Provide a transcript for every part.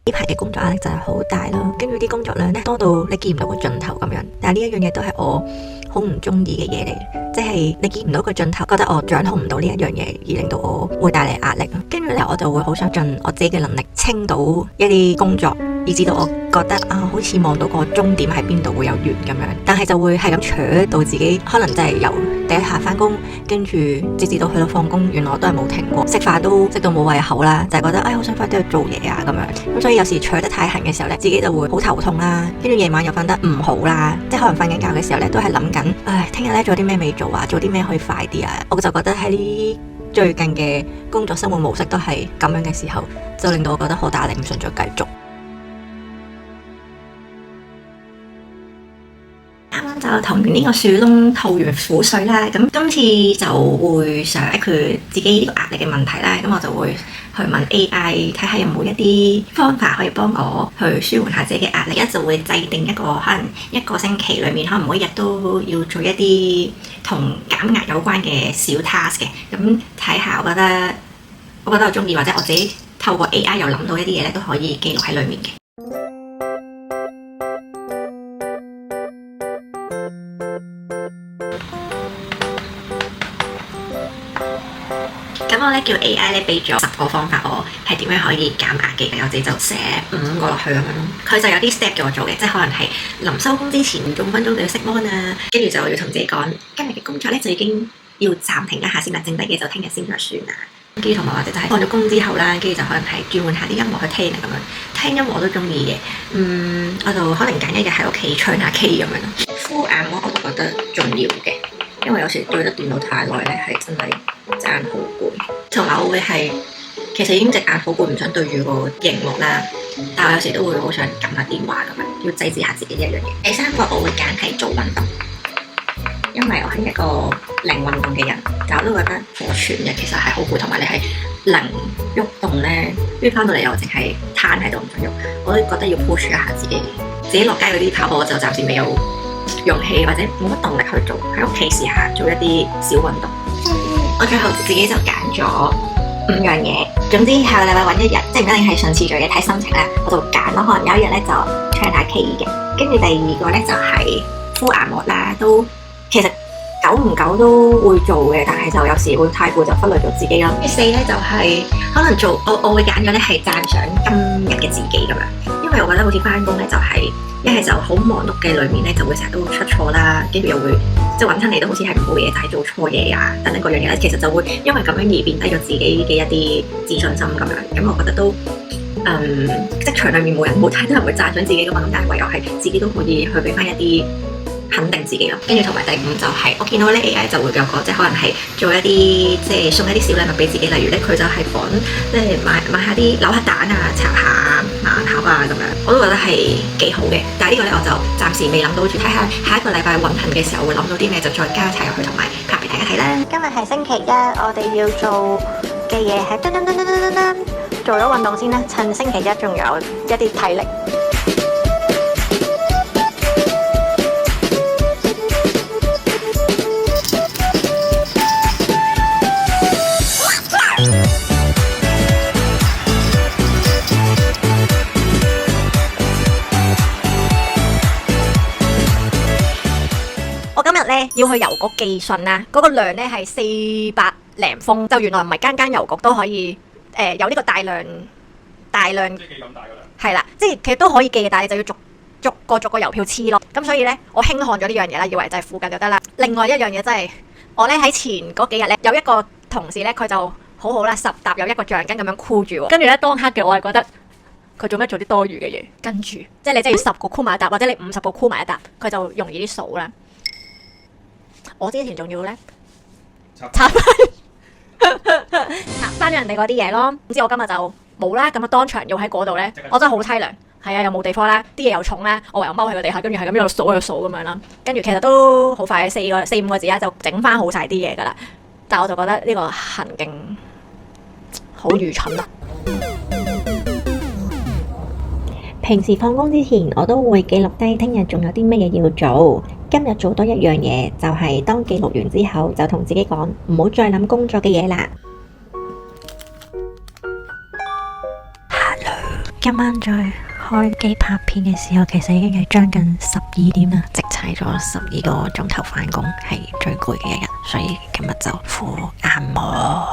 呢排嘅工作壓力就係好大咯，跟住啲工作量咧多到你見唔到個盡頭咁樣。但係呢一樣嘢都係我好唔中意嘅嘢嚟，即係你見唔到個盡頭，覺得我掌控唔到呢一樣嘢，而令到我會帶嚟壓力。跟住咧，我就會好想盡我自己嘅能力清到一啲工作，以至到我覺得好似望到個終點喺邊度會有完咁樣。但係就會係咁扯到自己，可能就係由第一下翻工，跟住直至到去到放工，原來我都係冇停過，食飯都食到冇胃口啦，就係覺得好想快啲去做嘢啊咁樣。咁所以有時扯得太行嘅時候咧，自己就會好頭痛啦，跟住夜晚又瞓得唔好啦，即係可能瞓緊覺嘅時候咧，都係諗緊，聽日咧做啲咩未做啊，做啲咩可以快啲啊。我就覺得喺呢最近嘅工作生活模式都係咁樣嘅時候，就令到我覺得好大力，唔想再繼續。就同完呢個樹窿吐完苦水啦，咁今次就會想解決自己呢個壓力嘅問題啦，咁我就會去問 AI 睇下有冇一啲方法可以幫我去舒緩下自己嘅壓力。一就會制定一個可能一個星期裏面可能每日都要做一啲同減壓有關嘅小 task 嘅，咁睇下我覺得我中意，或者我自己透過 AI 又諗到一啲嘢咧，都可以記錄喺裏面嘅。咁我咧叫 AI 咧俾咗10個方法我係點樣可以減壓嘅，我自己就寫5個落去咁樣咯。佢就有啲 step 叫我做嘅，即係可能係臨收工之前5分鐘就要熄 mon 啊，跟住就要同自己講今日嘅工作咧就已經要暫停一下先啦，剩低嘅就聽日先再算啦。跟住同埋或者就係放咗工之後啦，跟住就可能係轉換下啲音樂去聽啊咁樣，聽音樂我都中意嘅。我就可能揀一日喺屋企唱下 K 咁樣咯。敷眼膜我就覺得重要嘅，因為有時對得電腦太耐咧，係真係隻眼好攰。同埋我會係其實已經隻眼好攰，唔想對住個熒幕啦，但我有時都會好想撳下電話咁樣，要制止下自己呢一樣嘢。第3個我會揀係做運動，因為我係一個零運動嘅人，但我都覺得我全日其實係好攰，同埋你係零喐動咧，跟住翻到嚟又淨係攤喺度唔想喐，我都覺得要 push 一下自己。自己落街嗰啲跑步我就暫時未有勇氣或者冇乜動力去做，喺屋企試下做一啲小運動。我最後自己就揀咗5樣嘢，總之下個禮拜揾一日，即係唔一定係順次序嘅，睇心情啦，我就揀咯。可能有一日咧就唱下 K 嘅，跟住第2個咧就係敷眼膜啦，都其實久唔久都會做嘅，但係就有時會太攰就忽略咗自己咯。第4咧就係可能做我會揀咗咧係讚賞今日嘅自己咁樣，因為我覺得好似翻工咧就係一係就好忙碌嘅裏面咧就會成日都出錯啦，跟住又會即係揾親你都好似係唔好嘢，就係做錯嘢啊等等嗰樣嘢咧，其實就會因為咁樣而貶低咗自己嘅一啲自信心咁樣。咁我覺得都職場裏面冇太多人會讚賞自己噶嘛，咁但係唯有係自己都可以去俾翻一啲肯定自己咯。跟住同埋第5就係我見到咧 AI 就會有個即係可能係做一啲即係送一啲小禮物俾自己，例如咧佢就係講即係買下啲扭下蛋啊、搽下盲盒啊咁樣，我都覺得係幾好嘅。但係呢個咧我就暫時未諗到住，睇下下一個禮拜運行嘅時候會諗到啲咩就再加齊入去同埋拍俾大家睇啦。今日係星期1，我哋要做嘅嘢係做咗運動先啦，趁星期1仲有一啲體力。我今日咧要去郵局寄信啦，嗰個量咧係400零封，就原來唔係間間郵局都可以有呢個大量，即係寄咁大個量，係啦，即係其實都可以寄嘅，但係你就要逐個郵票黐咯。咁所以咧，我輕看咗呢樣嘢啦，以為就係附近就得啦。另外一樣嘢真係，我咧喺前嗰幾日咧，有一個同事咧，佢就好好啦，10沓有1個橡筋咁樣箍住喎。跟住咧，當刻嘅我係覺得佢做咩做啲多餘嘅嘢，跟住即係你真係要10個箍埋一沓，或者你50個箍埋一沓，佢就容易啲數啦。我之前仲要咧插翻人哋嗰啲嘢咯，唔知我今日就冇啦，咁啊當場要喺嗰度咧，我真係好凄涼，係啊，又冇地方啦，啲嘢又重啦，我唯有踎喺個地下，跟住係咁一路數咁樣啦，跟住其實都好快4、5個字啦，就整翻好晒啲嘢噶啦，但係我就覺得呢個行徑好愚蠢咯。平時放工之前，我都會記錄低聽日仲有啲乜嘢要做。今日做多一樣嘢，就係當記錄完之後，就同自己講唔好再諗工作嘅嘢啦。今晚再開機拍片嘅時候，其實已經係將近12點啦，直踩咗12個鐘頭返工，係最攰嘅一日，所以今日就敷眼膜，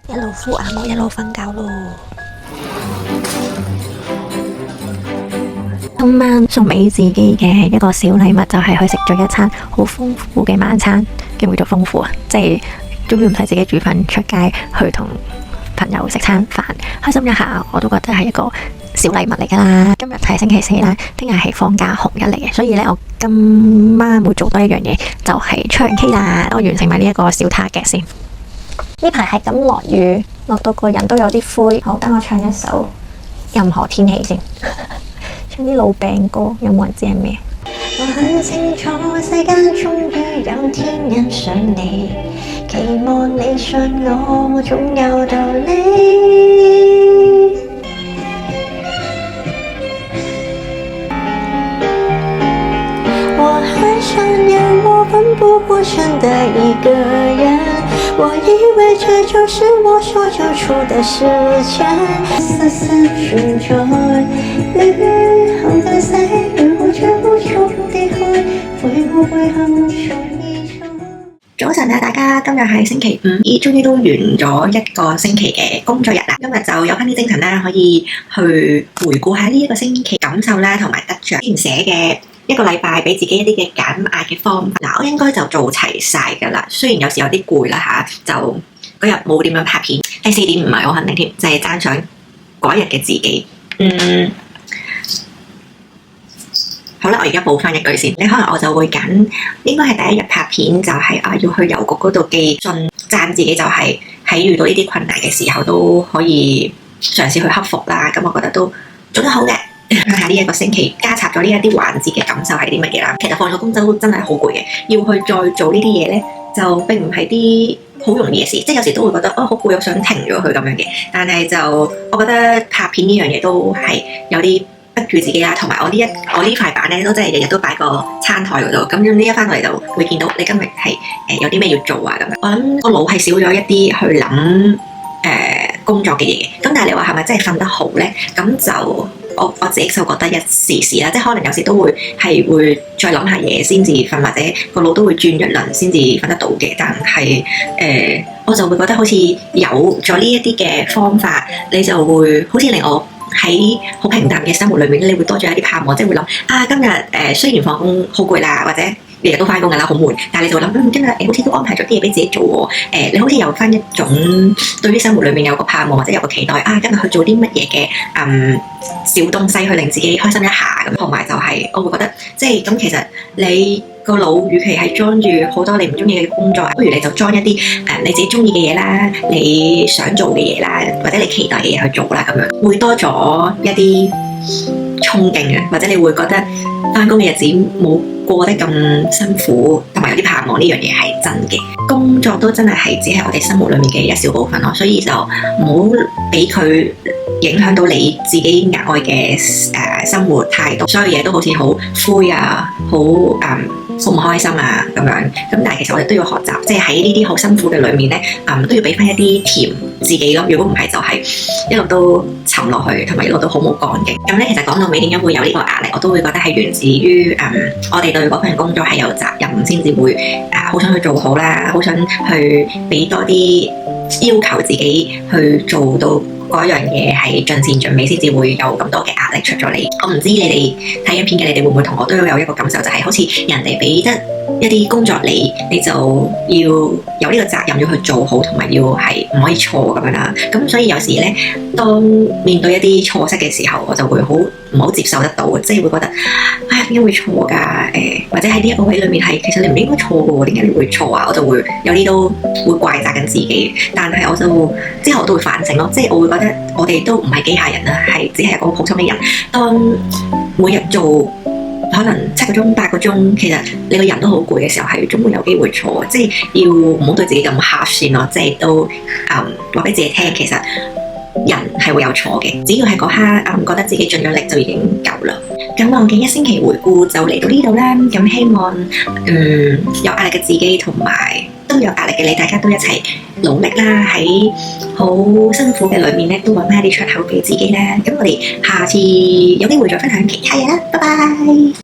一路敷眼膜一路瞓覺咯。今晚送俾自己嘅一個小禮物就係去食咗一餐好豐富嘅晚餐，叫唔叫做豐富啊？即係終於唔使自己煮飯出街去同朋友食餐飯，開心一下，我都覺得係一個小禮物嚟噶啦。今日係星期4啦，聽日係放假紅日嚟嘅，所以咧我今晚會做多一樣嘢，就係唱 K 啦。我完成埋呢一個小 target先。呢排係咁落雨，落到個人都有啲灰。好，等我唱一首任何天氣先。唱啲老病歌，有冇人知係咩？我很清楚世間終於有天欣賞你，期望你信我總有道理。我很想念我奮不顧身的一個人，我以為這就是我所救出的時間，絲絲尋找你後的細雨，我卻無從地去為我為何從一從。早晨啊，大家，今日係星期5，終於都完咗一個星期嘅工作日啦。今日就有翻啲精神啦，可以去回顧下呢一個星期感受啦，同埋得着之前寫嘅一個禮拜俾自己一啲嘅減壓嘅方法。嗱，我應該就做齊晒噶啦，雖然有時有啲攰啦吓，就嗰日冇點樣拍片。第4點唔係我肯定添，就係讚賞嗰日嘅自己。好啦，我而家補翻一句先。你可能我就會揀，應該係第一日拍片就係要去郵局嗰度寄信，讚自己就係喺遇到呢啲困難嘅時候都可以嘗試去克服啦。咁我覺得都做得好嘅。睇下呢一個星期加插咗呢一啲環節嘅感受係啲乜嘢啦。其實放咗工都真係好攰嘅，要去再做呢啲嘢咧，就並唔係啲好容易嘅事。即係有時都會覺得好攰，我想停咗佢咁樣嘅。但係就我覺得拍片呢樣嘢都係有啲逼住自己啦，同埋我呢塊板咧都真係日日都擺個餐台嗰度，咁樣呢一翻到嚟就會見到你今日係有啲咩要做啊咁樣。我諗個腦係少咗一啲去諗工作嘅嘢，咁但係你話係咪真係瞓得好咧？咁就我自己就覺得一時時啦，即係可能有時都會再諗下嘢先至瞓，或者個腦都會轉一輪先至瞓得到嘅。但係我就會覺得好似有咗呢一啲嘅方法，你就會好似令我喺好平淡嘅生活裏面，你會多咗一啲盼望，即係會諗今日雖然放工好攰啦，或者日日都翻工噶啦，好悶，但係你就會諗今日好似都安排咗啲嘢俾自己做喎。你好似有翻一種對於生活裏面有個盼望或者有個期待今日去做啲乜嘢嘅小東西去令自己開心一下咁。同埋就係我會覺得即係咁，其實你個腦與其係裝住好多你唔中意嘅工作，不如你就裝一啲你自己中意嘅嘢啦，你想做嘅嘢啦，或者你期待嘅嘢去做啦，咁樣會多咗一啲衝勁嘅，或者你會覺得翻工嘅日子冇過得咁辛苦，同埋有啲盼望。呢樣嘢係真嘅，工作都真係只係我哋生活裏面嘅一小部分咯，所以就唔好俾佢影響到你自己額外嘅生活態度，所有嘢都好似好灰啊，好唔開心啊咁樣。咁但係其實我哋都要學習，即係喺呢啲好辛苦嘅裏面咧，都要俾翻一啲甜自己咯。如果唔係就係一路都沉落去，同埋一路都好冇幹勁。咁咧其實講到尾點解會有呢個壓力，我都會覺得係源自於我哋對嗰份工作係有責任，先至會好想去做好啦，好想去俾多啲要求自己去做到嗰樣嘢係盡善盡美，先至會有咁多嘅壓力出咗嚟。我唔知你哋睇影片嘅你哋會唔會同我都有一個感受，就係好似人哋俾得一啲工作你就要有呢個責任要去做好，同埋要係唔可以錯咁樣啦。咁所以有時咧，當面對一啲錯失嘅時候，我就會唔好接受得到，即係會覺得點解會錯㗎？或者喺呢一個位裏面係其實你唔應該錯嘅喎，點解你會錯啊？我就會有啲都會怪責緊自己。但係我就之後我都會反省咯，即係我會覺得我哋都唔係機械人啦，係只係一個普通嘅人。當每日做可能7個鐘、8個鐘，其實你個人都好攰嘅時候，係總會有機會錯，即係要唔好對自己咁 hard 先咯。即係都話俾自己聽，其實人係會有錯嘅，只要係嗰刻覺得自己盡咗力就已經夠啦。咁我嘅1星期回顧就嚟到呢度啦。咁希望有壓力嘅自己同埋都有壓力嘅你，大家都一齊努力啦，喺好辛苦嘅裏面咧，都揾翻啲出口俾自己啦。咁我哋下次有機會再分享其他嘢啦，拜拜。